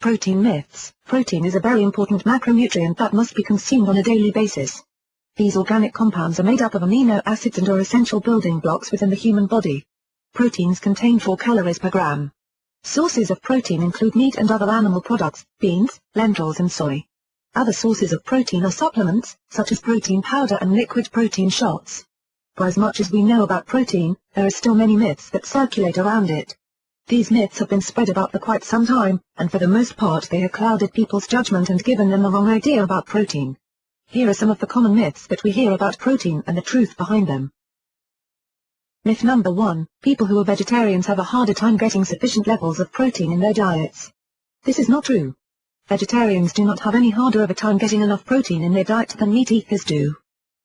Protein myths. Protein is a very important macronutrient that must be consumed on a daily basis. These organic compounds are made up of amino acids and are essential building blocks within the human body. Proteins contain 4 calories per gram. Sources of protein include meat and other animal products, beans, lentils and soy. Other sources of protein are supplements, such as protein powder and liquid protein shots. For as much as we know about protein, there are still many myths that circulate around it. These myths have been spread about for quite some time, and for the most part they have clouded people's judgment and given them the wrong idea about protein. Here are some of the common myths that we hear about protein and the truth behind them. Myth number 1, people who are vegetarians have a harder time getting sufficient levels of protein in their diets. This is not true. Vegetarians do not have any harder of a time getting enough protein in their diet than meat eaters do.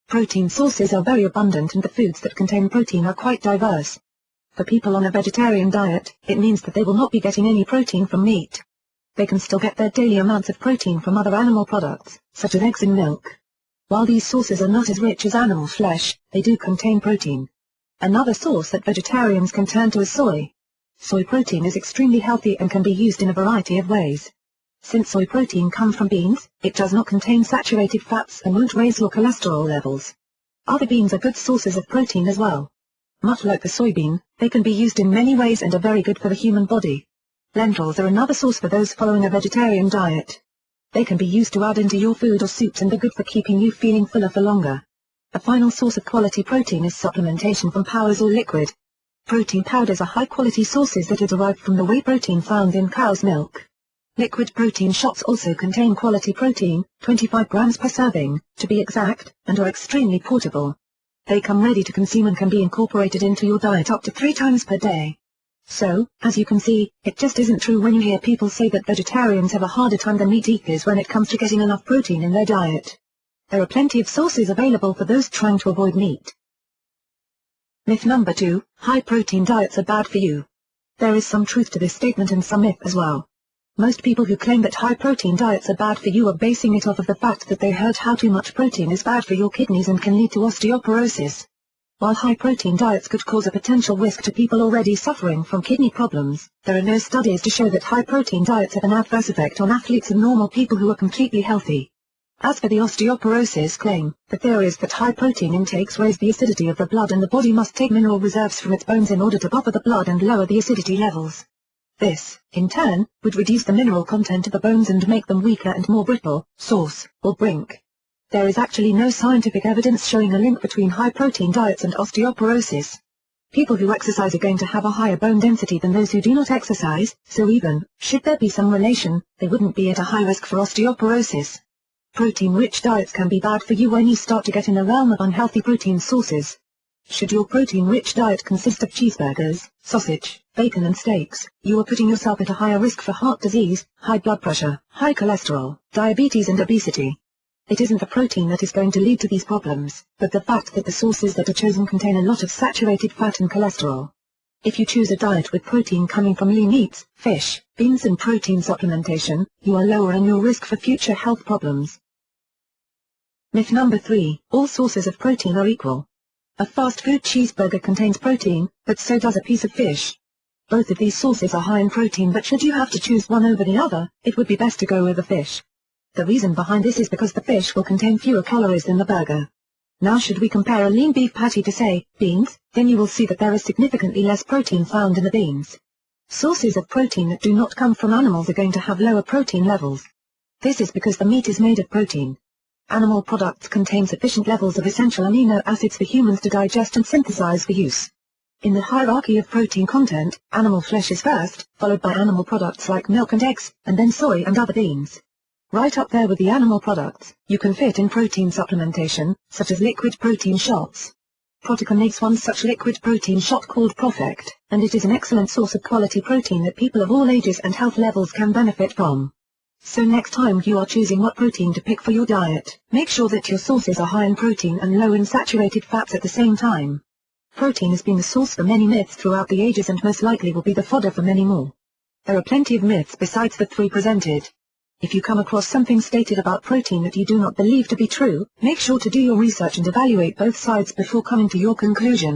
Protein sources are very abundant and the foods that contain protein are quite diverse. For people on a vegetarian diet, it means that they will not be getting any protein from meat. They can still get their daily amounts of protein from other animal products, such as eggs and milk. While these sources are not as rich as animal flesh, they do contain protein. Another source that vegetarians can turn to is soy. Soy protein is extremely healthy and can be used in a variety of ways. Since soy protein comes from beans, it does not contain saturated fats and won't raise your cholesterol levels. Other beans are good sources of protein as well. Much like the soybean, they can be used in many ways and are very good for the human body. Lentils are another source for those following a vegetarian diet. They can be used to add into your food or soups and are good for keeping you feeling fuller for longer. A final source of quality protein is supplementation from powders or liquid. Protein powders are high-quality sources that are derived from the whey protein found in cow's milk. Liquid protein shots also contain quality protein, 25 grams per serving, to be exact, and are extremely portable. They come ready to consume and can be incorporated into your diet up to 3 times per day. So, as you can see, it just isn't true when you hear people say that vegetarians have a harder time than meat eaters when it comes to getting enough protein in their diet. There are plenty of sources available for those trying to avoid meat. Myth number 2, high-protein diets are bad for you. There is some truth to this statement and some myth as well. Most people who claim that high-protein diets are bad for you are basing it off of the fact that they heard how too much protein is bad for your kidneys and can lead to osteoporosis. While high-protein diets could cause a potential risk to people already suffering from kidney problems, there are no studies to show that high-protein diets have an adverse effect on athletes and normal people who are completely healthy. As for the osteoporosis claim, the theory is that high-protein intakes raise the acidity of the blood and the body must take mineral reserves from its bones in order to buffer the blood and lower the acidity levels. This, in turn, would reduce the mineral content of the bones and make them weaker and more brittle. Source, or Brink. There is actually no scientific evidence showing a link between high-protein diets and osteoporosis. People who exercise are going to have a higher bone density than those who do not exercise, so even, should there be some relation, they wouldn't be at a high risk for osteoporosis. Protein-rich diets can be bad for you when you start to get in the realm of unhealthy protein sources. Should your protein-rich diet consist of cheeseburgers, sausage, bacon and steaks, you are putting yourself at a higher risk for heart disease, high blood pressure, high cholesterol, diabetes and obesity. It isn't the protein that is going to lead to these problems, but the fact that the sources that are chosen contain a lot of saturated fat and cholesterol. If you choose a diet with protein coming from lean meats, fish, beans and protein supplementation, you are lowering your risk for future health problems. Myth number 3, all sources of protein are equal. A fast food cheeseburger contains protein, but so does a piece of fish. Both of these sources are high in protein, but should you have to choose one over the other, it would be best to go with the fish. The reason behind this is because the fish will contain fewer calories than the burger. Now should we compare a lean beef patty to, say, beans, then you will see that there is significantly less protein found in the beans. Sources of protein that do not come from animals are going to have lower protein levels. This is because the meat is made of protein. Animal products contain sufficient levels of essential amino acids for humans to digest and synthesize for use. In the hierarchy of protein content, animal flesh is first, followed by animal products like milk and eggs, and then soy and other beans. Right up there with the animal products, you can fit in protein supplementation, such as liquid protein shots. Protica makes one such liquid protein shot called ProfectR, and it is an excellent source of quality protein that people of all ages and health levels can benefit from. So next time you are choosing what protein to pick for your diet, make sure that your sources are high in protein and low in saturated fats at the same time. Protein has been the source for many myths throughout the ages and most likely will be the fodder for many more. There are plenty of myths besides the 3 presented. If you come across something stated about protein that you do not believe to be true, make sure to do your research and evaluate both sides before coming to your conclusion.